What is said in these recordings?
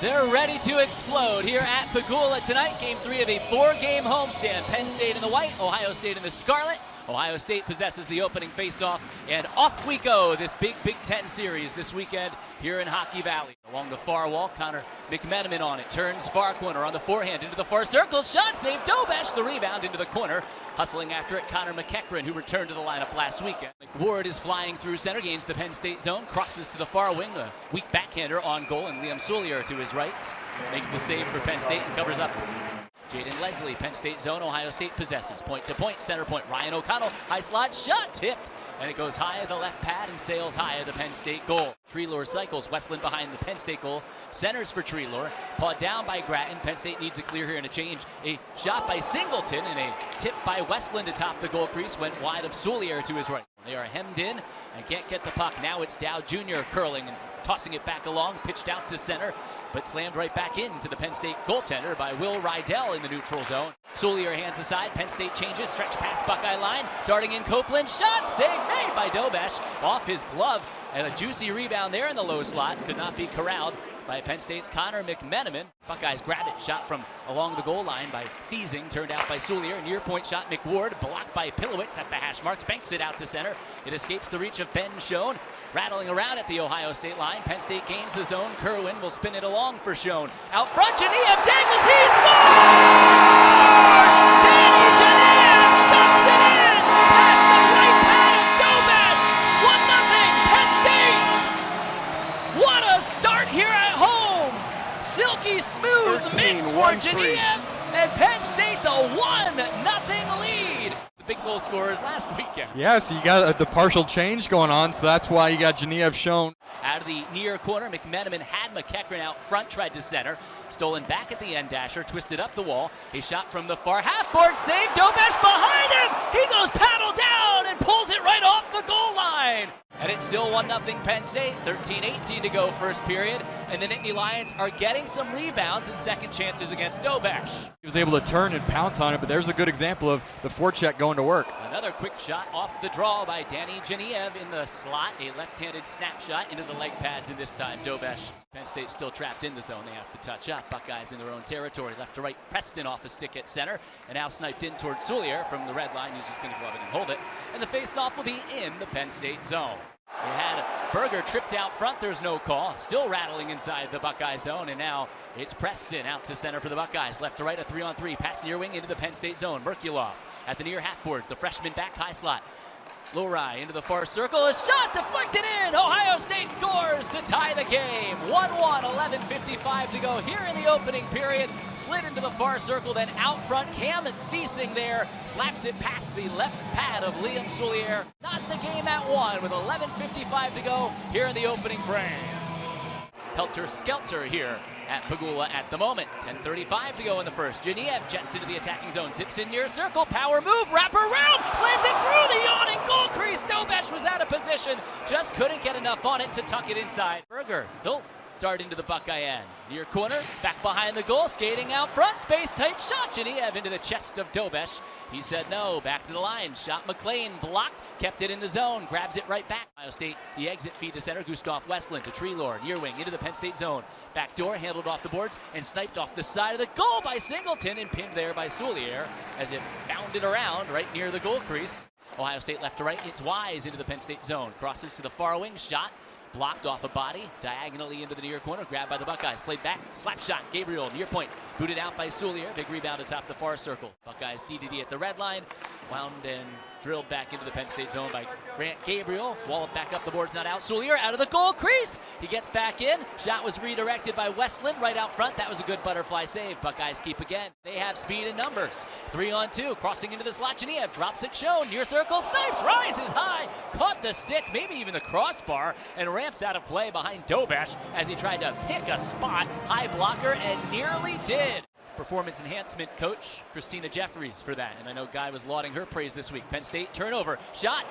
They're ready to explode here at Pagula tonight. Game 3 of a 4-game homestand. Penn State in the white, Ohio State in the scarlet. Ohio State possesses the opening faceoff, and off we go. This big Big Ten series this weekend here in Hockey Valley. Along the far wall, Connor McMenamin on it. Turns far corner on the forehand into the far circle. Shot save, Dobesh, the rebound into the corner. Hustling after it, Connor McEachran, who returned to the lineup last weekend. McWard is flying through center, gains the Penn State zone, crosses to the far wing. A weak backhander on goal, and Liam Soulier to his right makes the save for Penn State and covers up. Jaden Leslie, Penn State zone, Ohio State possesses. Point to point, center point, Ryan O'Connell, high slot, shot tipped, and it goes high at the left pad and sails high at the Penn State goal. Treelor cycles, Westland behind the Penn State goal, centers for Treelor, pawed down by Gratton. Penn State needs a clear here and a change. A shot by Singleton and a tip by Westland atop the goal crease, went wide of Soulier to his right. They are hemmed in and can't get the puck. Now it's Dow Jr. curling and tossing it back along, pitched out to center, but slammed right back into the Penn State goaltender by Will Rydell in the neutral zone. Soulier hands aside, Penn State changes, stretch past Buckeye line, darting in Copeland, shot, save made by Dobesh, off his glove, and a juicy rebound there in the low slot, could not be corralled by Penn State's Connor McMenamin. Buckeyes grab it, shot from along the goal line by Thiesing, turned out by Soulier. Near point shot, McWard, blocked by Pilowitz at the hash marks, banks it out to center. It escapes the reach of Ben Schoen, rattling around at the Ohio State line. Penn State gains the zone. Kerwin will spin it along for Schoen. Out front, Geniev dangles, he scores! Danny Geniev stuffs it in! Past the right pad of Dobesh! 1-0 Penn State! What a start here at home! Silky smooth mix for Geniev, and Penn State the 1-0 lead. The big goal scorers last weekend. Yeah, so you got the partial change going on, so that's why you got Geniev shown. Out of the near corner, McMenamin had McEachran out front, tried to center. Stolen back at the end dasher, twisted up the wall. A shot from the far half board, save, Dobesh behind him! He goes paddle down and pulls it right off the goal line. And it's still 1-0 Penn State, 13-18 to go first period. And the Nittany Lions are getting some rebounds and second chances against Dobesh. He was able to turn and pounce on it, but there's a good example of the forecheck going to work. Another quick shot off the draw by Danny Geniev in the slot. A left-handed snapshot into the leg pads, and this time Dobesh. Penn State still trapped in the zone. They have to touch up. Buckeyes in their own territory. Left to right, Preston off a stick at center. And now sniped in towards Soulier from the red line. He's just going to glove it and hold it. And the face-off will be in the Penn State zone. They had Berger tripped out front. There's no call. Still rattling inside the Buckeye zone. And now it's Preston out to center for the Buckeyes. Left to right, a 3-on-3. Pass near wing into the Penn State zone. Merkulov at the near half boards. The freshman back high slot. Lowry into the far circle. A shot deflected in. Ohio State scores to tie the game. 1-1, 11:55 to go here in the opening period. Slid into the far circle, then out front. Cam Thiesing there. Slaps it past the left pad of Liam Soulier. Not the game at 1 with 11:55 to go here in the opening frame. Helter-skelter here at Pagula at the moment. 10:35 to go in the first. Geniev jets into the attacking zone, zips in near circle, power move, wrap around, slams it through the yawning goal crease. Dobesh was out of position, just couldn't get enough on it to tuck it inside. Berger, he'll dart into the Buckeye end. Near corner, back behind the goal, skating out front, space tight shot. Geniev into the chest of Dobesh. He said no, back to the line. Shot McLean, blocked, kept it in the zone, grabs it right back. Ohio State, the exit feed to center, Gustav Westland to Treelor, near wing, into the Penn State zone. Back door, handled off the boards, and sniped off the side of the goal by Singleton, and pinned there by Soulier as it bounded around right near the goal crease. Ohio State left to right, it's Wise into the Penn State zone. Crosses to the far wing, shot. Blocked off a body, diagonally into the near corner, grabbed by the Buckeyes, played back, slap shot, Gabriel, near point, booted out by Soulier, big rebound atop the far circle. Buckeyes DDD at the red line, wound and drilled back into the Penn State zone by Grant Gabriel, walloped back up the boards, not out, Soulier out of the goal crease, he gets back in, shot was redirected by Westland right out front, that was a good butterfly save, Buckeyes keep again, they have speed and numbers, 3-on-2, crossing into the slot, Geniev drops it shown, near circle, snipes, rises high, caught the stick, maybe even the crossbar, and ramps out of play behind Dobesh as he tried to pick a spot, high blocker, and nearly did. Performance enhancement coach Christina Jeffries for that, and I know Guy was lauding her praise this week. Penn State turnover, shot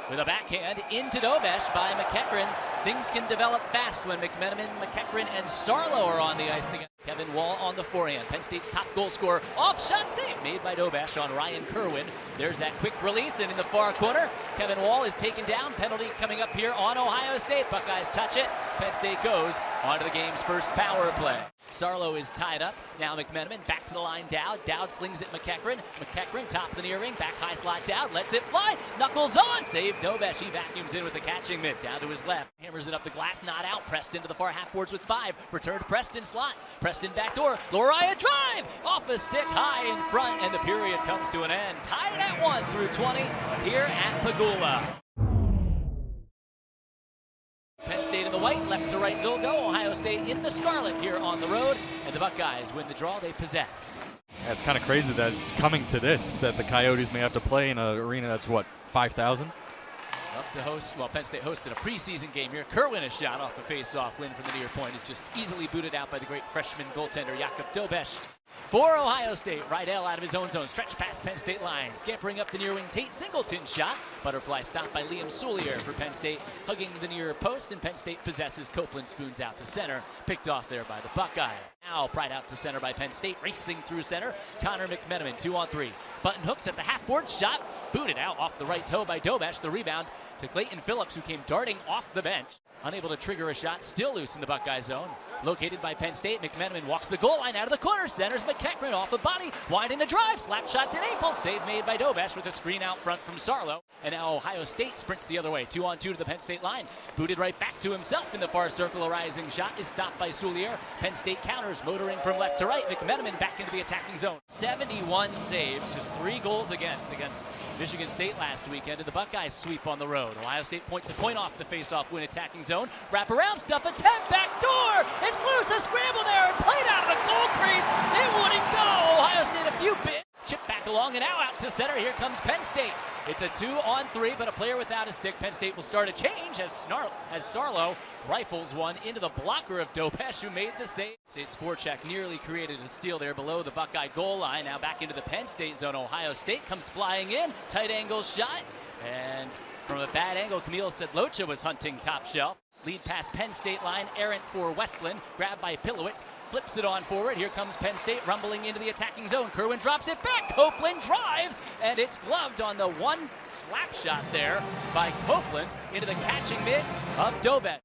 with a backhand into Dobesh by McEachran. Things can develop fast when McMenamin, McEachran, and Sarlo are on the ice together. Kevin Wall on the forehand. Penn State's top goal scorer. Off shot save made by Dobesh on Ryan Kerwin. There's that quick release, and in the far corner, Kevin Wall is taken down. Penalty coming up here on Ohio State. Buckeyes touch it. Penn State goes onto the game's first power play. Sarlo is tied up. Now McMenamin back to the line. Dowd slings it McEachern. McEachern top of the near ring. Back high slot Dowd. Lets it fly. Knuckles on. Save Dobesh. He vacuums in with the catching mitt. Down to his left. Hammers it up the glass. Not out. Preston to the far half boards with 5. Return to Preston slot. Preston backdoor. Loriah drive. Off a stick high in front. And the period comes to an end. Tied at 1 through 20 here at Pagula. Penn State in the white, left to right they'll go. Ohio State in the scarlet here on the road, and the Buckeyes win the draw they possess. Yeah, it's kind of crazy that it's coming to this, that the Coyotes may have to play in an arena that's, what, 5,000? Love to host, well, Penn State hosted a preseason game here. Kerwin, a shot off the face-off win from the near point, is just easily booted out by the great freshman goaltender Jakob Dobesh. For Ohio State, Rydell out of his own zone, stretch past Penn State line, scampering up the near wing, Tate Singleton shot. Butterfly stopped by Liam Soulier for Penn State, hugging the near post, and Penn State possesses. Copeland spoons out to center, picked off there by the Buckeyes. Now pried out to center by Penn State, racing through center. Connor McMenamin, 2-on-3. Button hooks at the half-board, shot, booted out off the right toe by Dobesh. The rebound to Clayton Phillips, who came darting off the bench. Unable to trigger a shot, still loose in the Buckeye zone. Located by Penn State, McMenamin walks the goal line out of the corner, centers McEachern off a body, wide in a drive, slap shot to Naples, save made by Dobesh with a screen out front from Sarlo. And now Ohio State sprints the other way, 2-on-2 to the Penn State line. Booted right back to himself in the far circle, a rising shot is stopped by Soulier. Penn State counters, motoring from left to right, McMenamin back into the attacking zone. 71 saves, just 3 goals against Michigan State last weekend, and the Buckeyes sweep on the road. Ohio State point-to-point off the face-off win attacking zone. Wrap around stuff, attempt, back door! It's loose, a scramble there, and played out of the goal crease. It wouldn't go. Ohio State a few bits. Chip back along and now out to center. Here comes Penn State. It's a 2-on-3, but a player without a stick. Penn State will start a change as Sarlo rifles one into the blocker of Dobesh, who made the save. State's forecheck nearly created a steal there below the Buckeye goal line. Now back into the Penn State zone. Ohio State comes flying in. Tight angle shot. And from a bad angle, Camilo Sedlocha was hunting top shelf. Lead past Penn State line, errant for Westland, grabbed by Pilowitz, flips it on forward. Here comes Penn State rumbling into the attacking zone. Kerwin drops it back, Copeland drives, and it's gloved on the one slap shot there by Copeland into the catching mitt of Dobesh.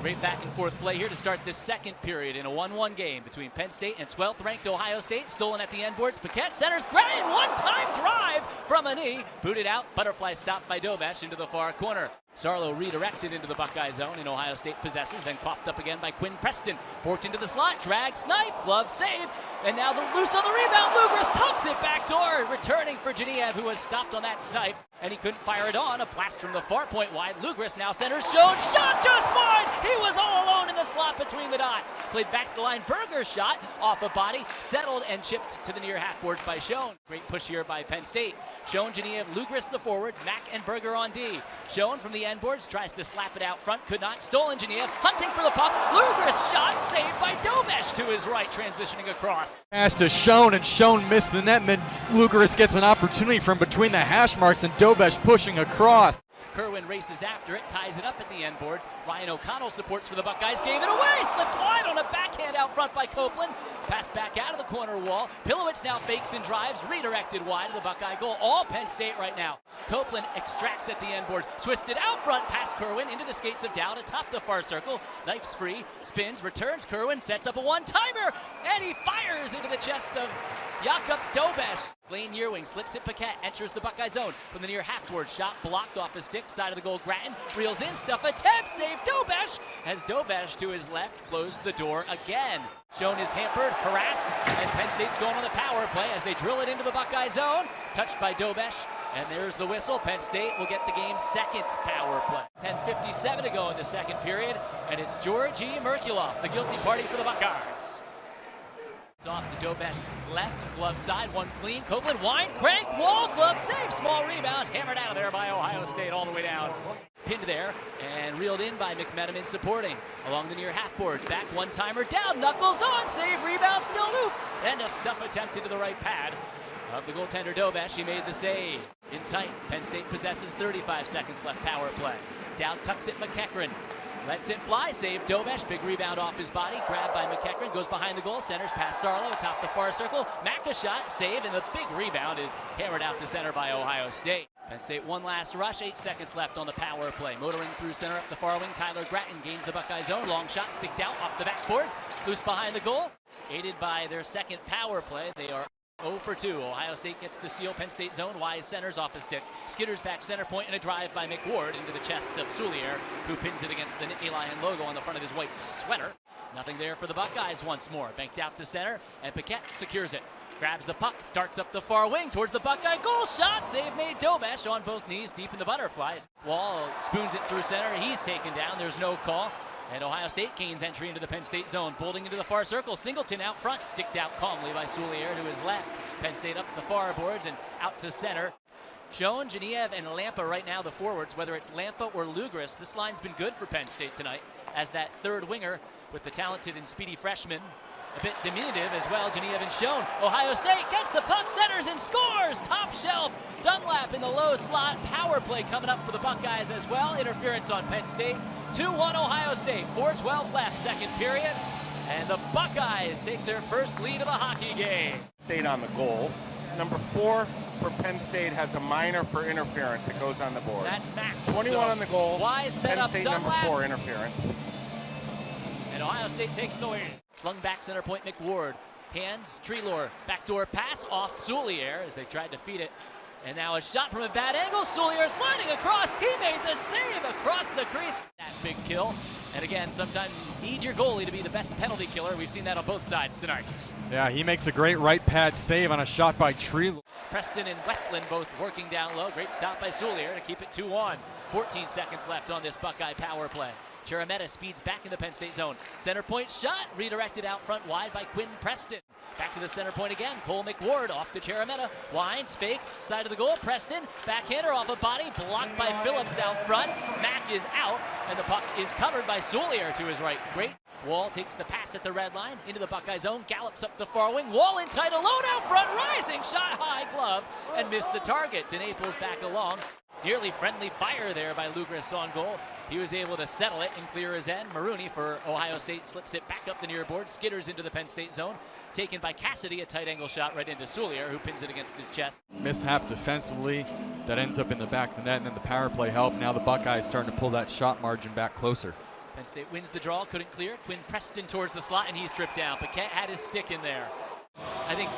Great back and forth play here to start this second period in a 1-1 game between Penn State and 12th ranked Ohio State. Stolen at the end boards. Paquette centers, great one-time drive from a knee. Booted out, butterfly stopped by Dobesh into the far corner. Sarlo redirects it into the Buckeye zone, and Ohio State possesses, then coughed up again by Quinn Preston. Forked into the slot, drag, snipe, glove save, and now the loose on the rebound. Lugris tucks it back door, returning for Geniev, who was stopped on that snipe, and he couldn't fire it on. A blast from the far point wide. Lugris now centers, Jones, shot just wide. He was all alone in the slot between the dots. Played back to the line, Berger's shot off a body, settled and chipped to the near half boards by Schoen. Great push here by Penn State. Schoen, Geniev, Lugris in the forwards, Mack and Berger on D. Schoen from the end boards tries to slap it out front, could not. Stolen, Geniev hunting for the puck. Lugris shot saved by Dobesh to his right, transitioning across. Pass to Schoen, and Schoen missed the net, and then Lugris gets an opportunity from between the hash marks, and Dobesh pushing across. Kerwin races after it, ties it up at the end boards. Ryan O'Connell supports for the Buckeyes, gave it away, slipped wide on a backhand out front by Copeland. Passed back out of the corner wall. Pilowitz now fakes and drives, redirected wide of the Buckeye goal. All Penn State right now. Copeland extracts at the end boards, twisted out front past Kerwin into the skates of Dowd atop the far circle. Knifes free, spins, returns Kerwin, sets up a one-timer, and he fires into the chest of Jakob Dobesh. Lane near wing, slips it, Paquette enters the Buckeye zone from the near half-board. Shot blocked off a stick, side of the goal, Grattan reels in, stuff attempt, save Dobesh, as Dobesh to his left closed the door again. Schoen is hampered, harassed, and Penn State's going on the power play as they drill it into the Buckeye zone. Touched by Dobesh, and there's the whistle. Penn State will get the game's second power play. 10:57 to go in the second period, and it's Georgi Merkulov, the guilty party for the Buckeyes. It's off to Dobesh's left, glove side, one clean. Copeland, wind, crank, wall, glove save, small rebound, hammered out of there by Ohio State all the way down. Pinned there and reeled in by McMenamin supporting along the near half boards. Back one-timer down, knuckles on, save, rebound, still loose. And a stuff attempt into the right pad of the goaltender Dobesh. He made the save. In tight, Penn State possesses 35 seconds left, power play. Down tucks it, McEachern. Lets it fly, save Dobesh, big rebound off his body, grabbed by McEachern, goes behind the goal, centers past Sarlo, atop the far circle, Mack a shot, save, and the big rebound is hammered out to center by Ohio State. Penn State one last rush, 8 seconds left on the power play. Motoring through center up the far wing, Tyler Gratton gains the Buckeye zone. Long shot sticked out off the backboards, loose behind the goal. Aided by their second power play, they are 0 for 2. Ohio State gets the steal, Penn State zone. Wise centers off a stick. Skitters back center point and a drive by McWard into the chest of Soulier, who pins it against the Nittany Lion logo on the front of his white sweater. Nothing there for the Buckeyes once more. Banked out to center, and Paquette secures it. Grabs the puck, darts up the far wing towards the Buckeye goal. Shot, save made. Dobesh on both knees, deep in the butterfly. Wall spoons it through center. He's taken down. There's no call. And Ohio State gains entry into the Penn State zone. Bolting into the far circle. Singleton out front, sticked out calmly by Soulier to his left. Penn State up the far boards and out to center. Schoen, Geniev, and Lampa right now the forwards. Whether it's Lampa or Lugris, this line's been good for Penn State tonight as that third winger with the talented and speedy freshman. A bit diminutive as well, Geniev and Schoen. Ohio State gets the puck, centers and scores! Top shelf, Dunlap in the low slot. Power play coming up for the Buckeyes as well. Interference on Penn State. 2-1 Ohio State, 4:12 left, second period. And the Buckeyes take their first lead of the hockey game. State on the goal. Number 4 for Penn State has a minor for interference. It goes on the board. That's Mac. 21 on the goal. Wise set Penn up State Dunlap. number 4 interference. And Ohio State takes the lead. Slung back center point McWard. Hands, Treelor, backdoor pass off Soulier as they tried to feed it. And now a shot from a bad angle. Soulier sliding across. He made the save across the crease. That big kill. And again, sometimes you need your goalie to be the best penalty killer. We've seen that on both sides tonight. Yeah, he makes a great right pad save on a shot by Treelor. Preston and Westland both working down low. Great stop by Soulier to keep it 2-1. 14 seconds left on this Buckeye power play. Cherameta speeds back in the Penn State zone. Center point shot, redirected out front wide by Quinn Preston. Back to the center point again. Cole McWard off to Cherameta. Winds, fakes, side of the goal. Preston, backhander off a body, blocked by Phillips out front. Mack is out, and the puck is covered by Soulier to his right. Great. Wall takes the pass at the red line into the Buckeye zone, gallops up the far wing. Wall in tight, alone out front, rising shot, high glove, and missed the target. Naples back along. Nearly friendly fire there by Lugris on goal. He was able to settle it and clear his end. Maroney for Ohio State slips it back up the near board, skitters into the Penn State zone. Taken by Cassidy, a tight angle shot right into Soulier, who pins it against his chest. Mishap defensively, that ends up in the back of the net, and then the power play help. Now the Buckeyes starting to pull that shot margin back closer. Penn State wins the draw, couldn't clear. Quinn Preston towards the slot, and he's tripped down. Paquette had his stick in there. I think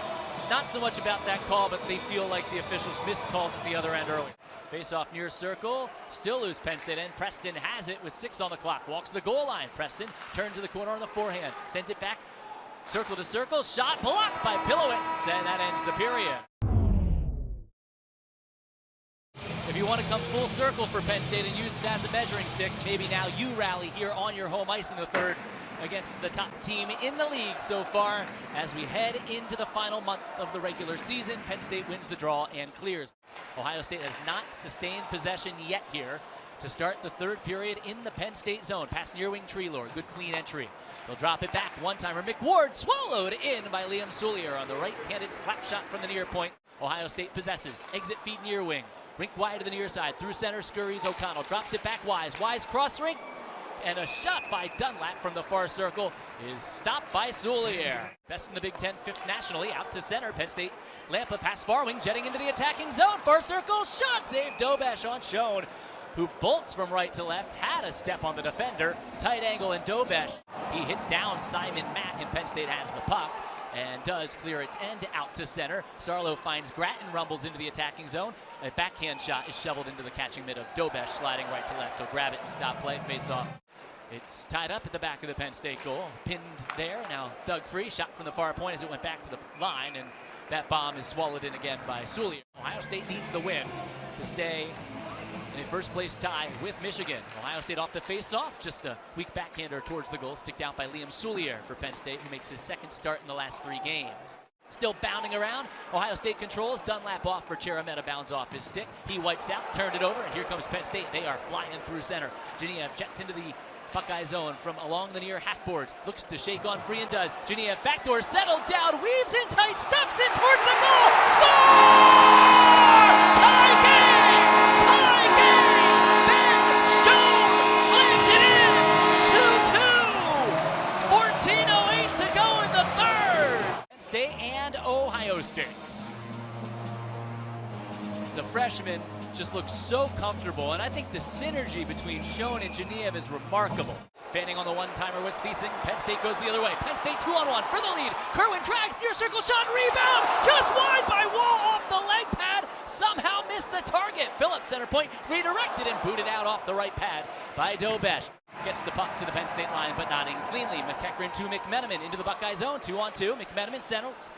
not so much about that call, but they feel like the officials missed calls at the other end early. Face off near circle, still loose Penn State end. Preston has it with 6 on the clock, walks the goal line. Preston turns to the corner on the forehand, sends it back, circle to circle, shot blocked by Pilowitz, and that ends the period. If you want to come full circle for Penn State and use it as a measuring stick, maybe now you rally here on your home ice in the third against the top team in the league so far. As we head into the final month of the regular season, Penn State wins the draw and clears. Ohio State has not sustained possession yet here to start the third period in the Penn State zone. Pass near wing Treelor, good clean entry. They'll drop it back, one-timer. McWard swallowed in by Liam Soulier on the right-handed slap shot from the near point. Ohio State possesses, exit feed near wing. Rink wide to the near side, through center, scurries O'Connell, drops it back Wise. Wise cross rink, and a shot by Dunlap from the far circle is stopped by Soulier. Best in the Big Ten, 5th nationally, out to center. Penn State, Lampa pass far wing, jetting into the attacking zone. Far circle, shot save, Dobesh on Schoen, who bolts from right to left, had a step on the defender. Tight angle and Dobesh. He hits down Simon Mack, and Penn State has the puck and does clear its end out to center. Sarlo finds Gratton, rumbles into the attacking zone. A backhand shot is shoveled into the catching mid of Dobesh, sliding right to left. He'll grab it and stop play, face off. It's tied up at the back of the Penn State goal. Pinned there, now dug free, shot from the far point as it went back to the line, and that bomb is swallowed in again by Soulier. Ohio State needs the win to stay in a first place tie with Michigan. Ohio State off the face-off, just a weak backhander towards the goal, sticked out by Liam Soulier for Penn State, who makes his second start in the last 3 games. Still bounding around, Ohio State controls, Dunlap off for Cherameta, bounds off his stick. He wipes out, turned it over, and here comes Penn State. They are flying through center. Geniev jets into the Buckeye zone from along the near half boards. Looks to shake on free and does. Geniev backdoor settled down, weaves in tight, stuffs it towards the goal. Score! Tie game! Tie game! Ben Schoen slams it in! 2-2! 14:08 to go in the third! Penn State and Ohio State. the freshman just looks so comfortable, and I think the synergy between Schoen and Genev is remarkable. Fanning on the one-timer was Thiesing. Penn State goes the other way. Penn State 2-on-1 for the lead. Kerwin drags near circle shot, rebound, just wide by Wall off the leg pad. Somehow missed the target. Phillips center point, redirected and booted out off the right pad by Dobesh. Gets the puck to the Penn State line, but not in cleanly. McEachran to McMenamin into the Buckeye zone. 2-on-2. McMenamin settles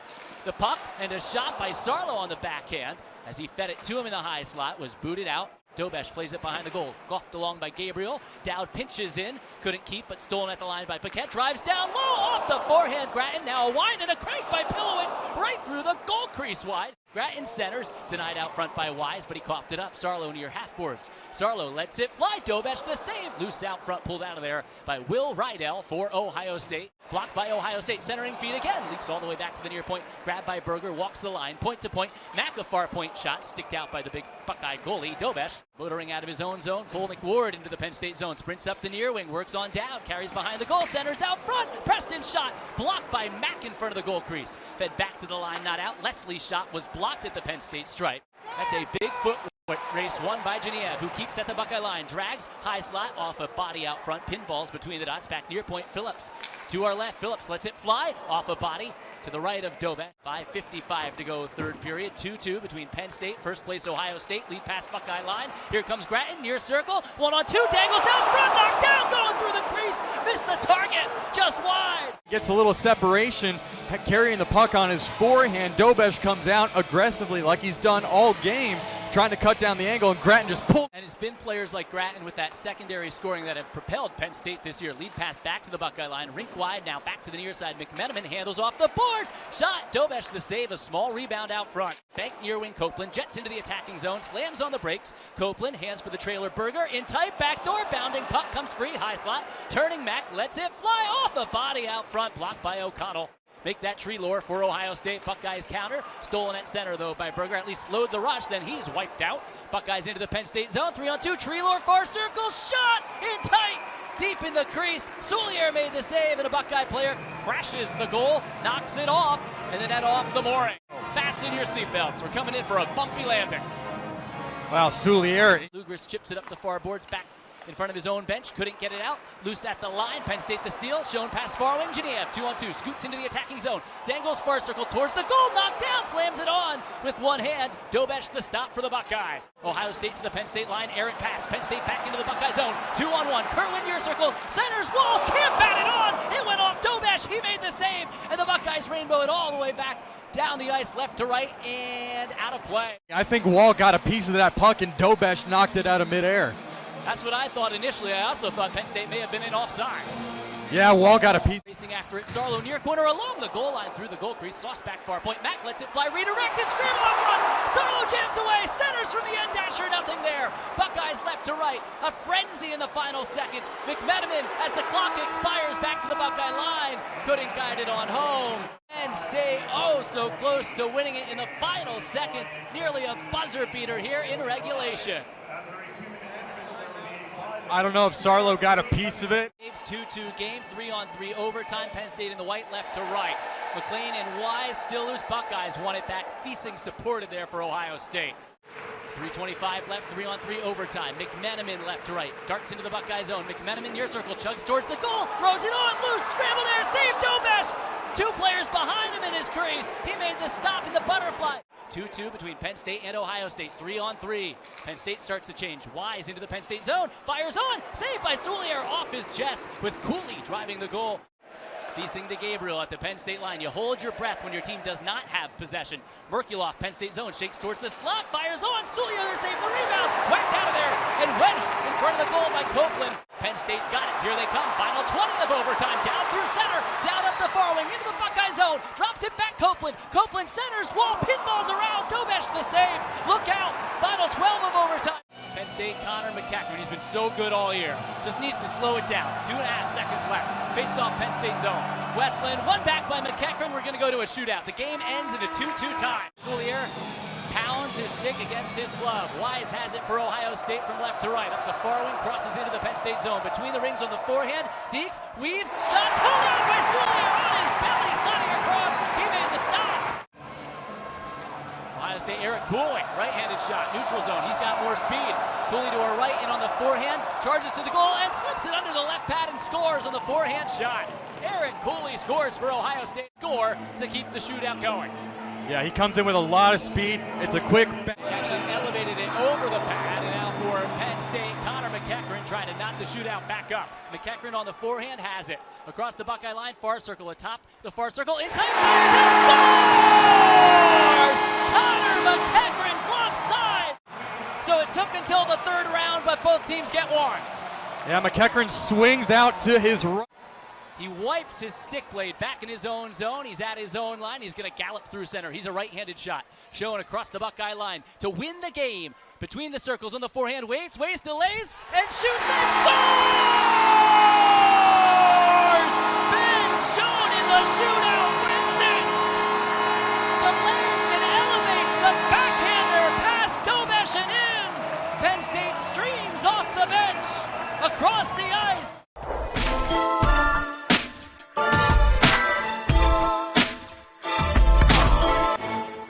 the puck, and a shot by Sarlo on the backhand as he fed it to him in the high slot was booted out. Dobesh plays it behind the goal. Goffed along by Gabriel. Dowd pinches in. Couldn't keep, but stolen at the line by Paquette. Drives down low off the forehand. Grattan now a wide and a crank by Pilowitz right through the goal crease wide. Grattan centers, denied out front by Wise, but he coughed it up. Sarlo near half boards. Sarlo lets it fly. Dobesh the save. Loose out front, pulled out of there by Will Rydell for Ohio State. Blocked by Ohio State. Centering feed again. Leaks all the way back to the near point. Grabbed by Berger. Walks the line. Point to point. McAfar point shot. Sticked out by the big Buckeye goalie, Dobesh. Motoring out of his own zone. Cole McWard into the Penn State zone. Sprints up the near wing. Works on Dowd. Carries behind the goal. Centers out front. Preston shot. Blocked by Mack in front of the goal crease. Fed back to the line. Not out. Leslie's shot was blocked at the Penn State stripe. That's a big foot race won by Genev, who keeps at the Buckeye line. Drags high slot off a body out front. Pinballs between the dots. Back near point. Phillips to our left. Phillips lets it fly off a body to the right of Dobesh. 5:55 to go third period. 2-2 between Penn State, first place Ohio State. Lead past Buckeye line. Here comes Grattan near circle. 1-on-2. Dangles out front. Knocked down. Going through the crease. Missed the target. Just wide. Gets a little separation, carrying the puck on his forehand. Dobesh comes out aggressively like he's done all game, trying to cut down the angle, and Grattan just pulled. And it's been players like Grattan with that secondary scoring that have propelled Penn State this year. Lead pass back to the Buckeye line. Rink wide, now back to the near side. McMenamin handles off the boards. Shot. Dobesh the save. A small rebound out front. Bank near wing. Copeland jets into the attacking zone. Slams on the brakes. Copeland hands for the trailer. Berger in tight backdoor. Bounding puck comes free. High slot. Turning Mack lets it fly off a body out front. Blocked by O'Connell. Make that tree lure for Ohio State. Buckeyes counter. Stolen at center, though, by Berger. At least slowed the rush. Then he's wiped out. Buckeyes into the Penn State zone. 3-on-2. Tree lure, far circle. Shot in tight. Deep in the crease. Soulier made the save, and a Buckeye player crashes the goal. Knocks it off, and then head off the mooring. Fasten your seatbelts. We're coming in for a bumpy landing. Wow, Soulier. Lugris chips it up the far boards. Back in front of his own bench, couldn't get it out. Loose at the line. Penn State the steal. Shown past far wing. Genev 2-on-2. Scoots into the attacking zone. Dangles far circle towards the goal. Knocked down. Slams it on with one hand. Dobesh the stop for the Buckeyes. Ohio State to the Penn State line. Errant pass. Penn State back into the Buckeye zone. 2-on-1. Kerwin near circle. Centers Wall. Can't bat it on. It went off Dobesh. He made the save. And the Buckeyes rainbow it all the way back down the ice, left to right, and out of play. I think Wall got a piece of that puck, and Dobesh knocked it out of midair. That's what I thought initially. I also thought Penn State may have been in offside. Yeah, Wall got a piece. Racing after it, Sarlo near corner along the goal line through the goal crease. Sauce back far point. Mack lets it fly, redirected, scramble up front. Sarlo jams away, centers from the end dasher, nothing there. Buckeyes left to right. A frenzy in the final seconds. McMenamin, as the clock expires, back to the Buckeye line. Couldn't guide it on home. Penn State oh so close to winning it in the final seconds. Nearly a buzzer beater here in regulation. I don't know if Sarlo got a piece of it. It's 2-2 game, 3-on-3 overtime. Penn State in the white, left to right. McLean and Wise still loose. Buckeyes won it back. Thiesing supported there for Ohio State. 3:25 left, 3-on-3 overtime. McMenamin left to right. Darts into the Buckeye zone. McMenamin near circle, chugs towards the goal. Throws it on, loose, scramble there, save Dobesh. Two players behind him in his crease. He made the stop in the butterfly. 2-2 between Penn State and Ohio State. 3-on-3. Penn State starts to change. Wise into the Penn State zone. Fires on. Saved by Soulier off his chest with Cooley driving the goal. Thiesing to Gabriel at the Penn State line. You hold your breath when your team does not have possession. Merkulov, Penn State zone, shakes towards the slot. Fires on. Soulier saves the rebound. Whacked out of there and wedged in front of the goal by Copeland. Penn State's got it. Here they come. Final 20 of overtime. Down through center. Down up the far wing. Into the Buckeye zone. Drops it back Copeland. Copeland centers. Wall pinballs around. Dobesh the save. Look out. Final 12 of overtime. Penn State, Connor McEachran. He's been so good all year. Just needs to slow it down. 2.5 seconds left. Face off Penn State zone. Westland, one back by McEachran. We're going to go to a shootout. The game ends in a 2-2 tie. Soulier pounds his stick against his glove. Wise has it for Ohio State from left to right. Up the far wing, crosses into the Penn State zone. Between the rings on the forehand, Deeks weaves, shot totally out by Soulier on his belly, sliding across. He made the stop. Ohio State. Eric Cooley, right-handed shot, neutral zone. He's got more speed. Cooley to her right, in on the forehand, charges to the goal and slips it under the left pad and scores on the forehand shot. Eric Cooley scores for Ohio State. Score to keep the shootout going. Yeah, he comes in with a lot of speed. It's a quick. He actually elevated it over the pad, and now for Penn State, Connor McEachern trying to knock the shootout back up. McEachern on the forehand has it. Across the Buckeye line, far circle atop, the far circle, in tight, fires and scores! Connor McEachern, glove side! So it took until the third round, but both teams get one. Yeah, McEachern swings out to his right. He wipes his stick blade back in his own zone. He's at his own line. He's going to gallop through center. He's a right-handed shot. Showing across the Buckeye line to win the game. Between the circles on the forehand. Waits, delays, and shoots and scores! Ben shown in the shootout wins it! Delayed and elevates the backhander past Dobesh and in. Penn State streams off the bench across the ice.